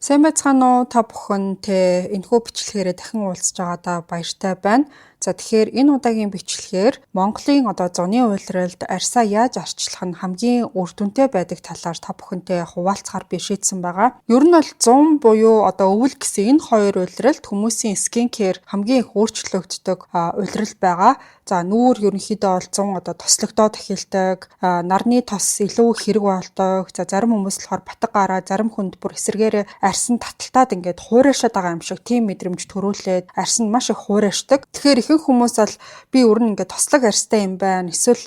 Сайн байцгаана уу та бүхэнтэй энэхүү бичлэгээрээ дахин уулзж байгаадаа баяртай байна. За тэгэхээр энэ удаагийн бичлэгээр Монголын зуны улиралд арьсаа яаж арчлах нь хамгийн үр дүнтэй байдаг талаар та бүхэнтэй хуваалцахаар би шийдсэн байгаа. Ер нь бол 100 буюу өвөл гэсэн энэ хоёр улиралд хүмүүсийн скин кер хамгийн их өөрчлөгддөг улирал байгаа. За нүүр ерөнхийдөө бол 100 тослогдоод эхэлдэг, нарны тос илүү хэрэг болдог. За зарим хүмүүс болохоор батг гараа, зарим хүнд бүр эсэргээрээ арьс нь таталтаад ингээд хуурайшаад байгаа юм шиг тийм мэдрэмж төрүүлээд арьс нь маш их хуурайшдаг. Тэгэхээр ихэнх хүмүүс бол би өрн ингээд тослог арьстай юм байна. Эсвэл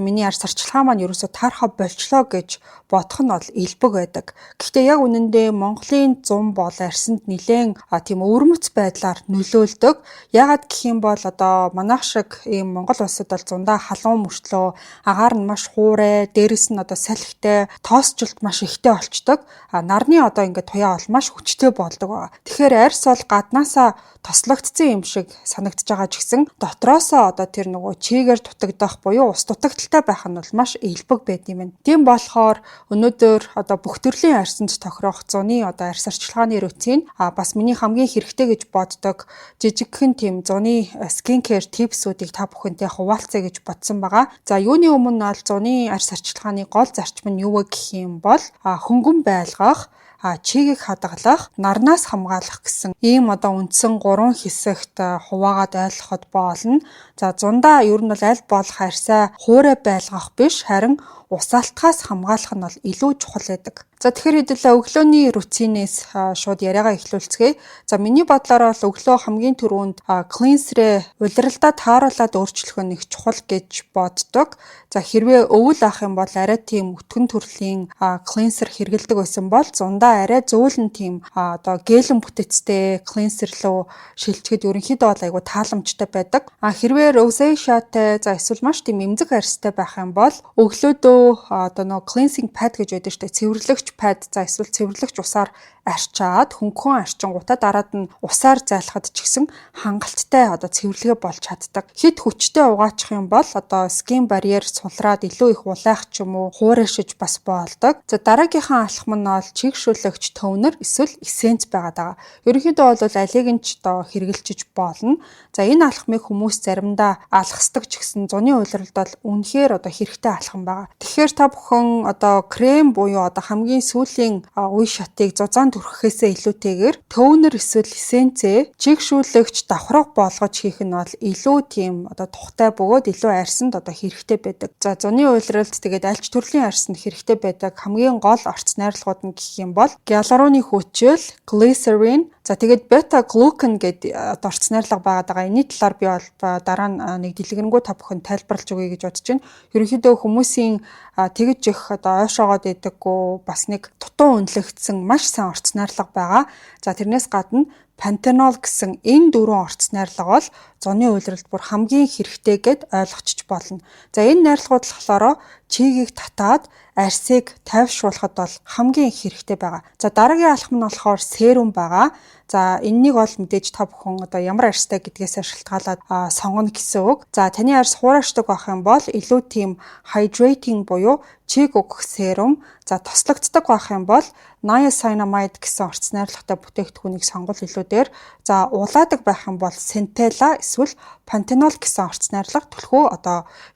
миний арьс арчилгаа маань ерөөсө таархаа болчлоо гэж бодох нь бол элбэг байдаг. Гэхдээ яг үнэндээ Монголын 100 бол арьсанд нэлээд тийм өвөрмөц байдлаар нөлөөлдөг. Яагаад гэх юм бол манайх шиг ийм Монгол улсад бол зундаа халуун мөртлөө агаар нь маш хуурай, дээрэс нь салхитай, тоосчлт маш ихтэй болчдөг. Нарны ингээд туяа бол маш хүчтэй болдог байгаа. Тэгэхээр арьс бол гаднаасаа тослогдсон юм шиг санагдж байгаа ч гэсэн дотроосоо тэр чигээр дутагдах буюу ус дутагдaltaй байх нь бол маш элбэг байд юм байна. Тийм болохоор өнөөдөр бүх төрлийн арьсанд тохирох зуны арьс арчилгааны рутин бас миний хамгийн хэрэгтэй гэж боддог жижигхэн тийм зуны скин кер типсүүдийг та бүхэнтэй хуваалцъя гэж бодсон байгаа. За юуны өмнө бол зуны арьс арчилгааны гол зарчим нь юу вэ гэх юм бол хөнгөн байлгах, чигийг хадгалах, нарнаас хамгаалах гэсэн ийм үндсэн 3 хэсэгт хуваагаад ойлгоход болно. За зундаа ер нь бол аль болох арьсаа хуурай байлгах биш, харин усаалтгаас хамгаалах нь бол илүү чухал байдаг. За тэгэхээр хэдүүлээ өглөөний рутинээс шууд яриагаа эхлүүлцгээе. За миний бодлоор бол өглөө хамгийн түрүүнд клинсерээ улиралдаа тааруулаад өөрчлөх нь их чухал гэж боддог. За хэрвээ өвөл ах юм бол арай тийм өтгөн төрлийн клинсер хэрэгэлдэг байсан бол зундаа арай зөөлөн тийм гелэн бүтэцтэй клинсер рүү шилжихэд ерөнхийдөө бол айгу тааламжтай байдаг. Хэрвээ rosacea-тай эсвэл маш тийм эмзэг арьстай байх юм бол өглөөдөө cleansing pad гэж байдаг шүү дээ. Цэвэрлэгч пад эсвэл цэвэрлэгч усаар арчаад хөнгөн арчингуудаа дараад нь усаар зайлахад ч гэсэн хангалттай цэвэрлэгээ болж чаддаг. Хит хүчтэй угаачих юм бол скин барьер сулраад илүү их улайх ч юм уу хуурайшиж бас болдог. За дараагийнхаа алхам нь бол чигшүүлэгч тонер эсвэл эссенц байгаа. Ерөнхийдөө бол алийг нь ч хэрэгэлчиж болно. За энэ алхмыг хүмүүс заримдаа алхасдаг ч гэсэн зуны улиралд бол үнэхээр хэрэгтэй алхам байгаа. Тэгэхээр та бүхэн крем буюу хамгийн сүүлийн үе шатыг зузаан түрхэхээсээ илүүтэйгээр тонер эсвэл эссенцээ чигшүүлэгч давхраг болгож хийх нь бол илүү тийм тухтай бөгөөд илүү арьсанд хэрэгтэй байдаг. За зуны улиралд тэгээд альч төрлийн арьсанд хэрэгтэй байдаг хамгийн гол орц найрлагууд нь гэх юм бол гиалуроны хүчил, глицерин, за тэгээд бета глюкан гэдэг орц найрлага байгаа. Энэний талаар би бол дараа нь нэг дэлгэрэнгүй та бүхэн тайлбарлаж өгье гэж бодож байна. Ерөнхийдөө хүмүүсийн тэгж их ойшоогоод байдаггүй бас нэг дутуу үнэлэгдсэн маш сайн орц найрлага байгаа. За тэрнээс гадна пантенол гэсэн энэ 4 орц найрлага бол зуны улиралд бүр хамгийн хэрэгтэй гэд ойлгочих болно. За энэ найрлагууд болохоор чигийг татаад арьсыг тайвшруулахад бол хамгийн их хэрэгтэй байгаа. За дараагийн алхам нь болохоор серум байгаа. За энэнийг бол мэдээж та бүхэн ямар арьстай гэдгээс шалтгаалаад сонгоно гэсэн үг. За таны арьс хуурайшдаг байх юм бол илүү тийм hydrating буюу чиг өгөх серум, за тослогддог байх юм бол niacinamide гэсэн орц найрлагатай бүтээгдэхүүнийг сонгол илүү дээр. За улаадаг байх юм бол Centella эсвэл Panthenol гэсэн орц найрлага түлхүү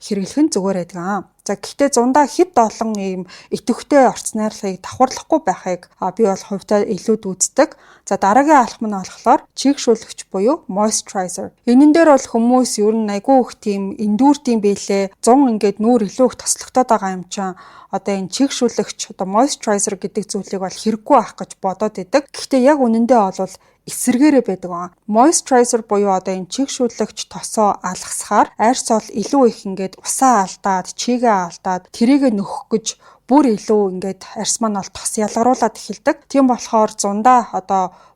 хэрэглэх нь зүгээр байдаг. За гэхдээ зундаа хэд олон ийм идэвхтэй орц найрлагыг давхарлахгүй байхыг би бол хувьдаа илүүд үздэг. За дараагийн алхам нь болохоор чигшүүлэгч буюу moisturizer. Энэн дээр бол хүмүүс ер нь айгүй их тийм эндүүртийн биелээ 100 ингээд нүүр илүү их тослогдоод байгаа юм чинь энэ чигшүүлэгч moisturizer гэдэг зүйлийг бол хэрэггүй байх гэж бодоод идэг. Гэхдээ яг үнэндээ бол эсэргээрээ байдаг. Moisturizer буюу энэ чигшүүлэгч тосоо алгасахаар арьс бол илүү их ингээд усаа алдаад, чигээ алдаад тэрийгэ нөхөх гэж бүр илүү ингээд арьс маань бол тос ялгаруулад эхэлдэг. Тийм болохоор зундаа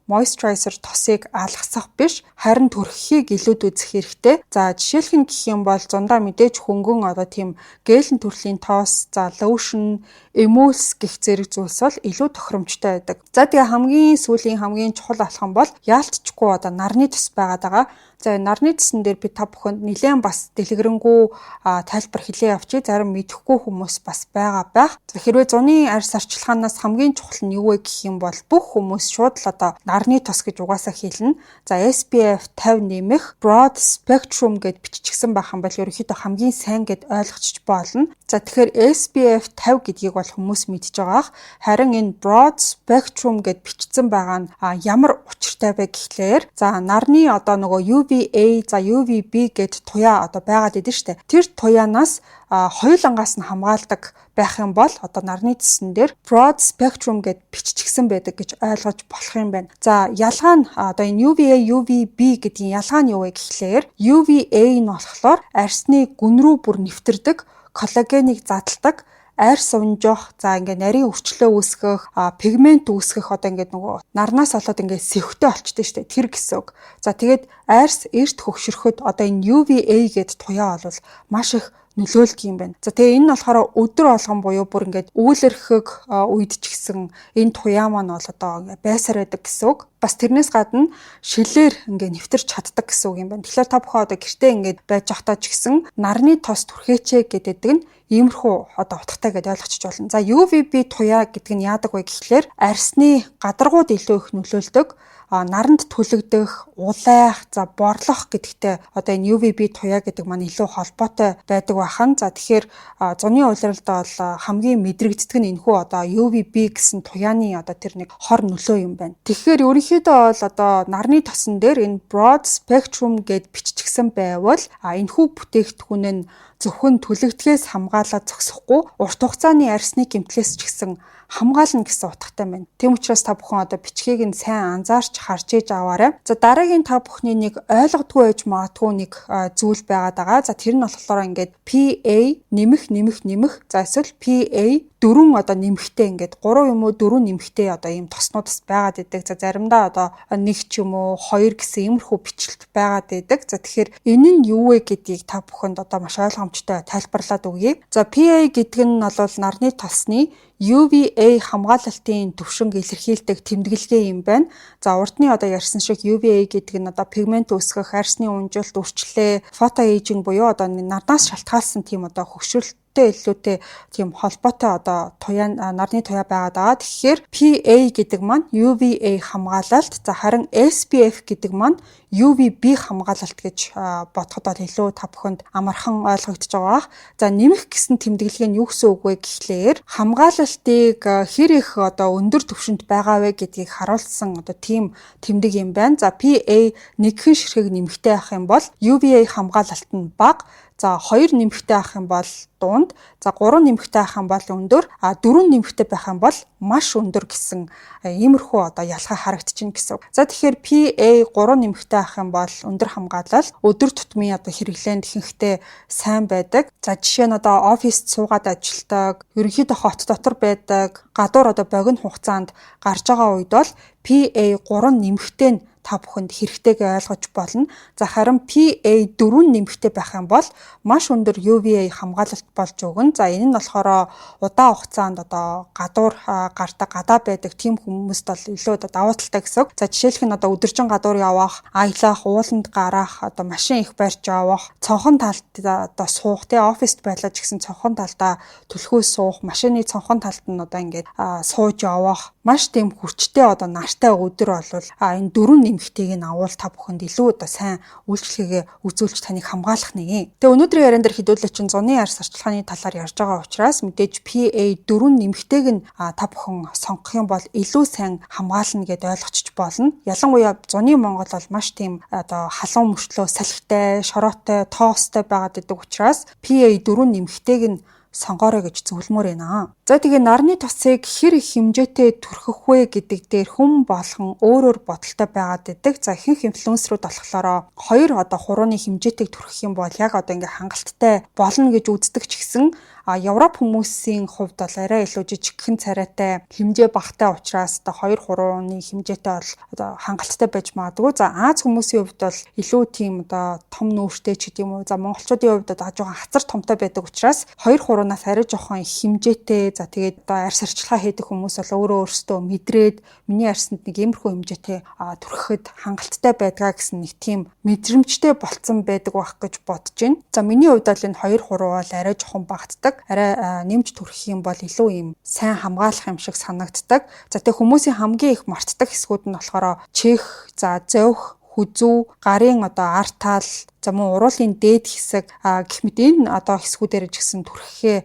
moisturizer тосыг алгасах биш, харин түрххийг илүүд үзэх хэрэгтэй. За жишээлх нь гэх юм бол зундаа мэдээж хөнгөн тийм гелэн төрлийн тоос, за lotion, эмүүлс гэх зэрэг зүйлс бол илүү тохиромжтой байдаг. За тэгээ хамгийн сүүлийн хамгийн чухал алхам бол яалтчгүй нарны тос байгаа. За нарны цэсэн дээр би та бүхэнд нэлээд бас дэлгэрэнгүй тайлбар хэлээ явчих. Зарим мэдэхгүй хүмүүс бас байгаа байх. Хэрвээ зуны арьс арчилгаанаас хамгийн чухал нь юу вэ гэх юм бол бүх хүмүүс шууд л одоо нарны тос гэж угаасаа хэлнэ. За SPF 50 нэмэх broad spectrum гэд биччихсэн байх юм бол ерөнхийдөө хамгийн сайн гэд ойлгочих болно. За тэгэхээр SPF 50 гэдгийг бол хүмүүс мэдж байгаах. Харин энэ broad spectrum гэд бичсэн байгаа нь ямар учиртай вэ гэхлээр за нарны одоо нөгөө UVA за UVB гэд туяа одоо байгаад идэв штэ. Тэр туяанаас хоёулангаас нь хамгаалдаг байх юм бол одоо нарны цэсэн дээр broad spectrum гэд биччихсэн байдаг гэж ойлгож болох юм байна. За ялгаа нь одоо энэ UVA, UVB гэдгийн ялгаа нь юу вэ гэхлээр UVA нь болохоор арьсны гүн рүү бүр нэвтэрдэг, коллагенийг задалдаг, арьс унжих, за ингээ нарийн өвчлөө үүсгэх, пигмент үүсгэх одоо ингээ нөгөө нарнаас болоод ингээ сэвхтэй болчтой шүү дээ. Тэр гэсэн үг. За тэгээд арьс эрт хөгшөрөхөд одоо энэ UVA гэд туяа бол маш их нөлөөлдөг юм байна. За тэгээ энэ нь болохоор өдөр болгон буюу бүр ингээд үйл эрхэг үед ч гэсэн энэ туяа маань бол одоо байсаар байдаг гэсэн үг. Бас тэрнээс гадна шилээр ингээд нэвтэрч чаддаг гэсэн үг юм байна. Тэгэхээр та бүхэн одоо гэртээ ингээд байж захтаа ч гэсэн нарны тос түрхээчээ гэдэг нь иймэрхүү одоо утгатай гэдээ ойлгочих болно. За UVB туяа гэдэг нь яадаг вэ гэхлээр арьсны гадаргууд илүү их нөлөөлдөг. Наранд түлэгдэх, улайх, за борлох гэдэгтэй одоо энэ UVB туяа гэдэг маань илүү холбоотой байдаг бахан. За тэгэхээр зуны улиралд бол хамгийн мэдрэгддэг нь энэхүү одоо UVB гэсэн туяаны одоо тэр нэг хор нөлөө юм байна. Тэгэхээр ерөнхийдөө бол одоо нарны тосон дээр энэ broad spectrum гэд биччихсэн байвал энэхүү бүтээгдэхүүн нь зөвхөн түлэгдэхээс хамгаалаад зогсохгүй урт хугацааны арьсны гэмтлээс ч гэсэн хамгаална гэсэн утгатай байна. Тэм учраас та бүхэн одоо бичгийг нь сайн анзаарч харж ээж аваарай. За дараагийн та бүхний нэг ойлгодгүй байж магадгүй нэг зүйл байгаад байгаа. За тэр нь болохоор ингээд PA нэмэх за эсвэл PA 4 одоо нэмэхтэй ингээд 3 юм уу 4 нэмэхтэй одоо ийм тоснуудас байгаад идэг. За заримдаа одоо 1 ч юм уу 2 гэсэн иймэрхүү бичлэлт байгаад идэг. За тэгэхээр энэ нь юу вэ гэдгийг та бүхэнд одоо маш ойлгомжтой тайлбарлаад өгье. За PA гэдэг нь бол нарны тосны UVA хамгаалалтын төвшинг илэрхийлдэг тэмдэглэгээ юм байна. За урдны одоо ярьсан шиг UVA гэдэг нь одоо пигмент үүсгэх, арьсны унжилт, үрчлээ, фотоэйжинг буюу одоо нарнаас шалтгаалсан тийм одоо хөгшрөлт илүүтэй тийм холбоотой одоо нарны туяа байгаад байгаа. Тэгэхээр PA гэдэг маань UVA хамгаалалт, за харин SPF гэдэг маань UVB хамгаалалт гэж бодоход бол илүү та бүхэнд амархан ойлгогдож байгаа. За нэмэх гэсэн тэмдэглэгээ нь юу гэсэн үг вэ гэхлээр хамгаалалтыг хэр их одоо өндөр түвшинд байгаа вэ гэдгийг харуулсан одоо тийм тэмдэг юм байна. За PA нэгхэн ширхэг нэмэгтэй авах юм бол UVA хамгаалалт нь бага. За 2 нэмэгтэй авах юм бол дунд, за 3 нэмэгтэй авах юм бол өндөр, 4 нэмэгтэй байх юм бол маш өндөр гэсэн иймэрхүү одоо ялгаа харагдчихна гэсэн. За тэгэхээр PA 3 нэмэгтэй авах юм бол өндөр хамгаалал, өдөр тутмын одоо хэрэглээнд ихэнхдээ сайн байдаг. За жишээ нь одоо оффист суугаад ажилладаг, ерөнхийдөө хот дотор байдаг, гадуур одоо богино хугацаанд гарч байгаа үед бол PA 3 нэмэгтэй нь та бүхэнд хэрэгтэйгээ ойлгож болно. За харин PA 4 нэмэгтэй байх юм бол маш өндөр UVA хамгаалалт болж өгнө. За энэ нь болохоор удаан хугацаанд одоо гадуур гардаг, гадаа байдаг тийм хүмүүст бол илүү одоо давуу талтай гэсэн. За жишээлх нь одоо өдөржин гадуур явах, аялах, ууланд гарах, одоо машин их барьж явах, цонхон талд одоо суух, оффист байлаа ч гэсэн цонхон талдаа түлхүүс суух, машины цонхон талд нь одоо ингээд сууж явах, маш тийм хүчтэй одоо нартай өдөр болвол энэ 4 нэмэгтэйг нь авал та бүхэнд илүү одоо сайн үйлчлэгээ үзүүлж таныг хамгаалах нэ. Тэгээ өнөөдрийн яриан дээр хэдүүлээ чинь зуны арьс арчилгааны талаар ярьж байгаа учраас мэдээж PA 4 нэмэгтэйг нь та бүхэн сонгох юм бол илүү сайн хамгаална гэдээ ойлгочих болно. Ялангуяа зуны Монгол бол маш тийм одоо халуун мөртлөө салхитай, шороотой, тоостой байгаад идэг учраас PA 4 нэмэгтэйг нь сонгоорой гэж зөвлөмөр байна. За тэгээ нарны тосыг хэр их хэмжээтэй түрхэх вэ гэдэг дээр хүн болгон өөрөөр бодолтой байгаад идэг. За ихэнх инфлюенсерүүд болохоор 2 одоо хурууны хэмжээтэй түрхэх юм бол яг одоо ингээ хангалттай болно гэж үздэг ч гэсэн Европ хүмүүсийн хувьд бол арай илүү жижигхэн царайтай хэмжээ багтай учраас одоо 2-3-ны хэмжээтэй бол одоо хангалттай байж магадгүй. За Аз хүмүүсийн хувьд бол илүү тийм одоо том нүүртэй ч гэдэг юм уу. За монголчуудын хувьд одоо жоохон хацар томтой байдаг учраас 2-3-наас арай жоохон их хэмжээтэй. За тэгээд одоо арьс арчилгаа хийдэг хүмүүс бол өөрөөсөө мэдрээд миний арьсанд нэг иймэрхүү хэмжээтэй түрхэхэд хангалттай байдгаа гэсэн нэг тийм мэдрэмжтэй болцсон байдаг байх гэж бодож байна. За миний хувьд бол энэ 2-3 бол арай жоохон багтдаг. Арай нэмж түрхэх юм бол илүү юм сайн хамгаалах юм шиг санагддаг. За тэг хүмүүсийн хамгийн их мартдаг хэсгүүд нь болохоор чих, за зовх, хүзүү, гарын одоо ар тал, за мөн уруулын дээд хэсэг гэх мэт энэ одоо хэсгүүдээр ч гэсэн түрхэхээ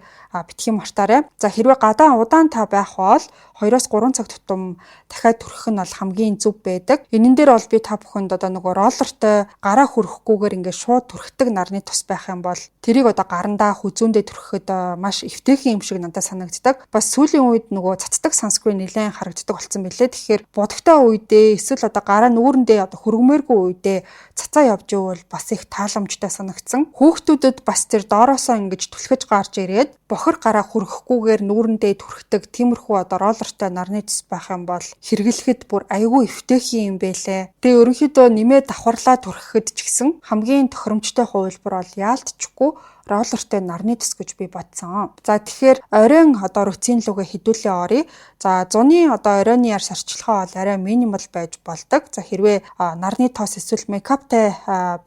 битгий мартаарай. За хэрвээ гадаа удаан та байх бол 2-3 цаг тутам дахиад түрхэх нь бол хамгийн зөв байдаг. Энэн дээр бол би та бүхэнд одоо нөгөө роллертой гараа хүрхгүйгээр ингээд шууд түрхдэг нарны тус байх юм бол тэрийг одоо гарандаа хүзүүндээ түрхэхэд маш эвтэйхэн юм шиг надад санагддаг. Бас сүүлийн үед нөгөө цацдаг санскрин нэлээд харагддаг болсон билээ. Тэгэхээр будагтай үедээ эсвэл одоо гараа нүүрэндээ одоо хөргмээргүй үедээ цацаа явж ивэл бас их тааламжтай санагдсан. Хүүхдүүдэд бас тэр доороосоо ингэж түлхэж гарч ирээд бохор гараа хүрхэхгүйгээр нүүрэндээ түрхдэг тиймэрхүү одоо роллертой нарны тус байх юм бол хэрэглэхэд бүр айгүй эвтэйхэн юм байлээ. Тэгээ ерөнхийдөө нэмээд давхарлаа түрхэхэд ч гэсэн хамгийн тохиромжтой хувилбар бол яалтчгүй роллертой нарны тус гэж би бодсон. За тэгэхээр оройн одоо рутин лугээ хэдүүлээ оръё. За зуны одоо оройны арьс арчилгаа бол арай минимал байж болдог. За хэрвээ нарны тос эсвэл мейкаптай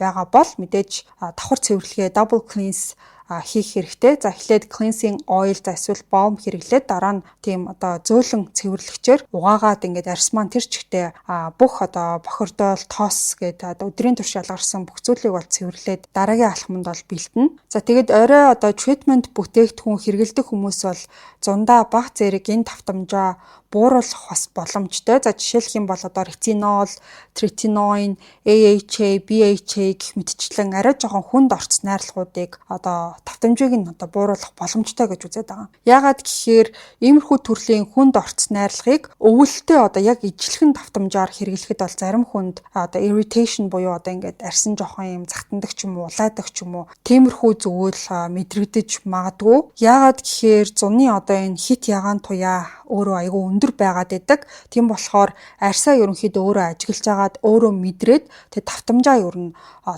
байгаа бол мэдээж давхар цэвэрлэгээ double cleanse хийх хэрэгтэй. За эхлээд cleansing oil за эсвэл balm хэрэглээд дараа нь тийм одоо зөөлөн цэвэрлэгчээр угаагаад ингээд арьс маань тэр чигтээ бүх одоо бохирдол, тос гэдэг өдрийн турш ялгарсан бүх зүйлийг бол цэвэрлээд дараагийн алхамд бол бэлтэнэ. За тэгээд орой одоо treatment бүтээгдэхүүн хэрэглэдэг хүмүүс бол зундаа бага зэрэг энэ давтамжаа бууруулах бас боломжтой. За жишээлх юм бол одоо ретинол, третиноин, AHA, BHA гэх мэтчлэн арай жоохон хүнд орц найрлагуудыг одоо давтамжийг нь одоо бууруулах боломжтой гэж үзээд байгаа. Яагаад гэхээр иймэрхүү төрлийн хүнд орц найрлагыг өвөлтөө одоо яг ижлэхэн давтамжаар хэрэглэхэд бол зарим хүнд одоо irritation буюу одоо ингээд арьсан жоохон юм захтандаг ч юм уу, улайдаг ч юм уу тиймэрхүү зүгэл мэдрэгдэж магадгүй. Яагаад гэхээр зуны одоо энэ хит ягаан туяа өөрөө айгүй өндөр байгаад байдаг. Тийм болохоор арьсаа ерөнхийдөө өөрөө ажиглаж агаад өөрөө мэдрээд тэг давтамжаа ер нь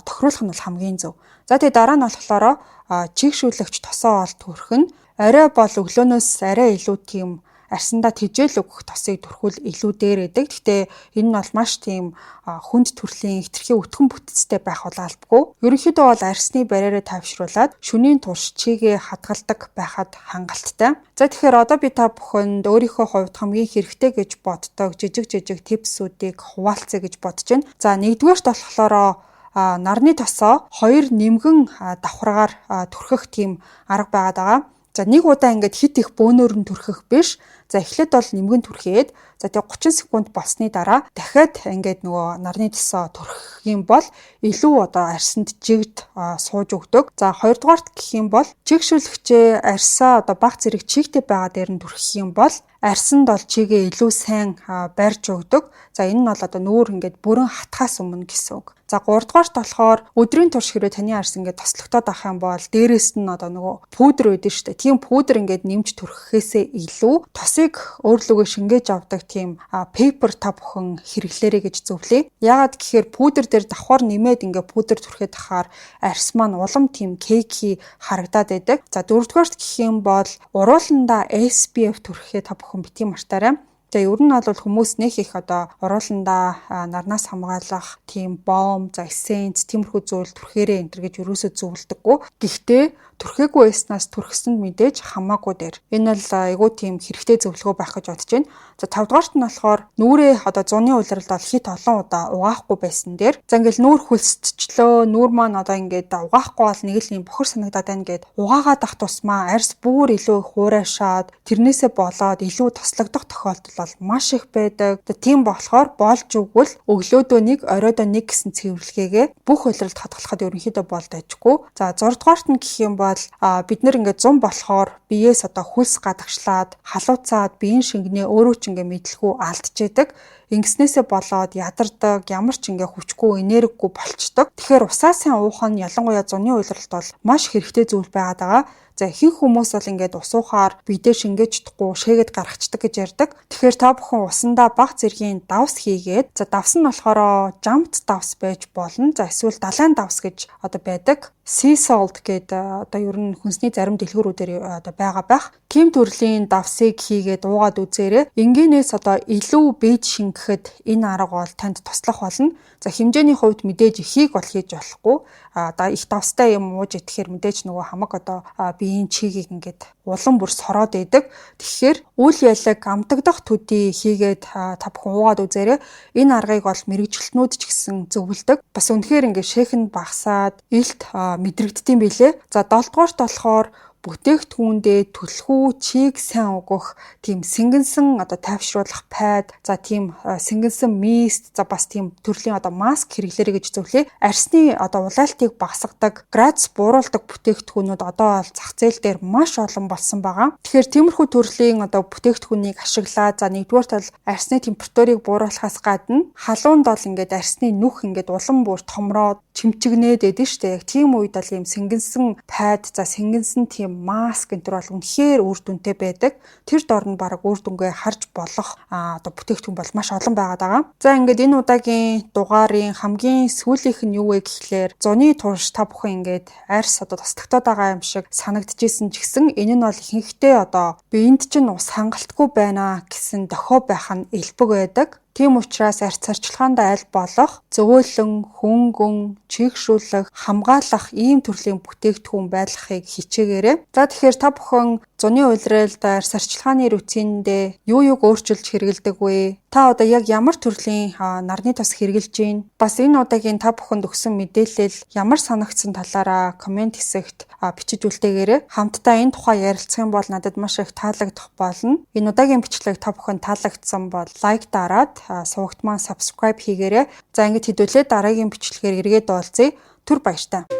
тохируулах нь бол хамгийн зөв. За тэг дараа нь болохоор чигшүүлэгч тосоо ол төрөх нь орой бол өглөөнөөс арай илүү тийм арьсандаа тэжээл өгөх тосыг түрхүүл илүү дээр байдаг. Гэхдээ энэ нь бол маш тийм хүнд төрлийн хэтэрхий өтгөн бүтцтэй байх бол албагүй. Ерөнхийдөө бол арьсны бариараа тавьшруулад шөнийн турш чигээ хадгалдаг байхад хангалттай. За тэгэхээр одоо би та бүхэнд өөрийнхөө хувьд хамгийн хэрэгтэй гэж боддог жижиг типсүүдийг хуваалцъя гэж бодож байна. За нэгдүгээрт болохоор нарны тосоо 2 нэмгэн давхаргаар түрхэх тийм арга байгаад байгаа. За нэг удаа ингээд хит их бөөнөр нь түрхэх биш. За эхлээд бол нэмгэн түрхээд за тэг 30 секунд болсны дараа дахиад ингээд нөгөө нарны тосоо түрхэх юм бол илүү одоо арьсанд жигд сууж өгдөг. За хоёрдугаарт гэх юм бол чигшүүлэгчээ арьсаа одоо баг зэрэг чигтэй байгаа дээр нь түрхэх юм бол арьсанд бол чигээ илүү сайн барьж өгдөг. За энэ нь бол одоо нүүр ингээд бүрэн хатхаас өмнө гэсэн үг. За 3 дугаарт болохоор өдрийн турш хэрэг таны арьс ингээд тослогдоод авах юм бол дээрээс нь одоо нөгөө пудр үүдэн шүү дээ. Тийм пудр ингээд нэмж түрхэхээсээ илүү тосыг өөрлөгөө шингээж авдаг тийм пейпер та бүхэн хэрэглээрэй гэж зөвлөе. Яагаад гэхээр пудр дээр давхар нэмээд ингээд пудр түрхээд ахаар арьс маань улам тийм кейки харагдаад байдаг. За 4 дугаарт гэх юм бол урууландаа SPF түрхээ та бүхэн битгий мартаарай. За ер нь бол хүмүүс нэх их одоо урууландаа нарнаас хамгаалах тийм бом, за эссенц, тиймэрхүү зүйл түрхээрээ энэ төр гэж юусоо зөвлөдөггүй. Гэхдээ түрхээгүй байснаас түрхсэнд мэдээж хамаагүй дээр. Энэ бол айгүй тийм хэрэгтэй зөвлөгөө байх гэж бодож байна. За 5 дугаарт нь болохоор нүрээ одоо зуны улиралд бол хит олон удаа угаахгүй байсан дээр. За ингээл нүүр хөлсчлөө, нүүр маань одоо ингээд угаахгүй бол нэг л юм бохор санагдаад байна гэд угаагаад ах тусмаа арьс бүр илүү хуурайшаад тэрнээсээ болоод илүү тослогдох тохиолдол бол маш их байдаг. Тийм болохоор болж өгвөл өглөөдөө нэг, оройдоо нэг гэсэн цэвэрлэгээгээ бүх улиралд хадгалахад ерөнхийдөө болдожгүй. За 6 дугаарт нь гэх юм бол бид нэр ингээд 100 болохоор биеэс одоо хөлс гадагшлаад халууцаад биеийн шингэнээ өөрөө ч ингээд мэдлэхүү алдчихэдэг. Ингэснээсээ болоод ядардаг, ямар ч ингээ хүчгүй, энергигүй болчдөг. Тэгэхээр усаа сайн уух нь ялангуяа зуны улиралд бол маш хэрэгтэй зүйл байгаад байгаа. За ихэнх хүмүүс бол ингээд усуухаар бидээ шингээж чадахгүй шээгээд гаргацдаг гэж ярьдаг. Тэгэхээр та бүхэн усандаа бага зэргийн давс хийгээд за давс нь болохоор жамт давс байж болно. За эсвэл далайн давс гэж одоо байдаг. Sea salt гэдэг одоо ер нь хүнсний зарим дэлгүүрүүдээр одоо байгаа байх. Тим төрлийн давсыг хийгээд уугаад үзээрэй. Энгийнээс одоо илүү бийж шингэхэд энэ арга бол танд туслах болно. За хэмжээний хувьд мэдээж ихийг бол хийж болохгүй. Одоо их давстай юм ууж идэхээр мэдээж нөгөө хамаг одоо биеийн чигийг ингээд улам бүр сороод идэг. Тэгэхээр үйл ялаг амтагдах төдий хийгээд та бүхэн уугаад үзээрэй. Энэ аргыг бол мэрэгчлэтнүүд ч гэсэн зөвлөдөг. Бас үнэхээр ингээд шейхэн багасаад илт мэдрэгддэм билээ. За 7 дугаарт болохоор бүтээгдэхүүндээ түлхүү чийг сайн угах тийм сэнгэнсэн одоо тайвшруулах пад за тийм сэнгэнсэн мист за бас тийм төрлийн одоо маск хэрэглээрэй гэж зөвлөе. Арсны одоо улайлтыг багасгадаг градус бууруулдаг бүтээгдэхүүнүүд одоо бол зах зээл дээр маш олон болсон байгаа. Тэгэхээр тиймэрхүү төрлийн одоо бүтээгдэхүүнийг ашиглаад за нэгдүгээрт бол арсны температурыг бууруулахаас гадна халуунд бол ингээд арсны нүх ингээд улам бүр томроод чимчигнээд байдаг шүү дээ. Яг тийм үед бол ийм сэнгэнсэн пад за сэнгэнсэн тийм маск энэ төр бол үнэхээр үр дүнтэй байдаг. Тэр дор нь баг үр дүнгээ харж болох одоо бүтээгдэхүүн бол маш олон байгаад байгаа. За ингээд энэ удаагийн дугаарын хамгийн сүүлийнх нь юу вэ гэхлээр зуны турш та бүхэн ингээд арьс одоо тасдагтаад байгаа юм шиг санагдчихсэн ч гэсэн энэ нь бол ихэнхдээ одоо биед чинь ус хангалтгүй байна гэсэн дохио байх нь элбэг байдаг. Тийм учраас арьс царчилгаанд аль болох зөөлөн, хөнгөн, чийгшүүлэх, хамгаалах ийм төрлийн бүтээгдэхүүн байлгахыг хичээгээрэй. За тэгэхээр та бүхэн зуны улиралд арьс царчилгааны рутиндээ юу өөрчилж хэрэгэлдэг вэ? Та одоо яг ямар төрлийн нарны тос хэрэгжилж байна? Бас энэ удаагийн та бүхэнд өгсөн мэдээлэл ямар санагдсан талаараа комент хэсэгт бичиж үлдээгээрэй. Хамтдаа энэ тухай ярилцах юм бол надад маш их таалагдах болно. Энэ удаагийн бичлэг та бүхэнд таалагдсан бол лайк дараад сувагт маань subscribe хийгээрэй. За ингэж хэдүүлээ дараагийн бичлэгээр эргээд уулзъя. Түр баяртай.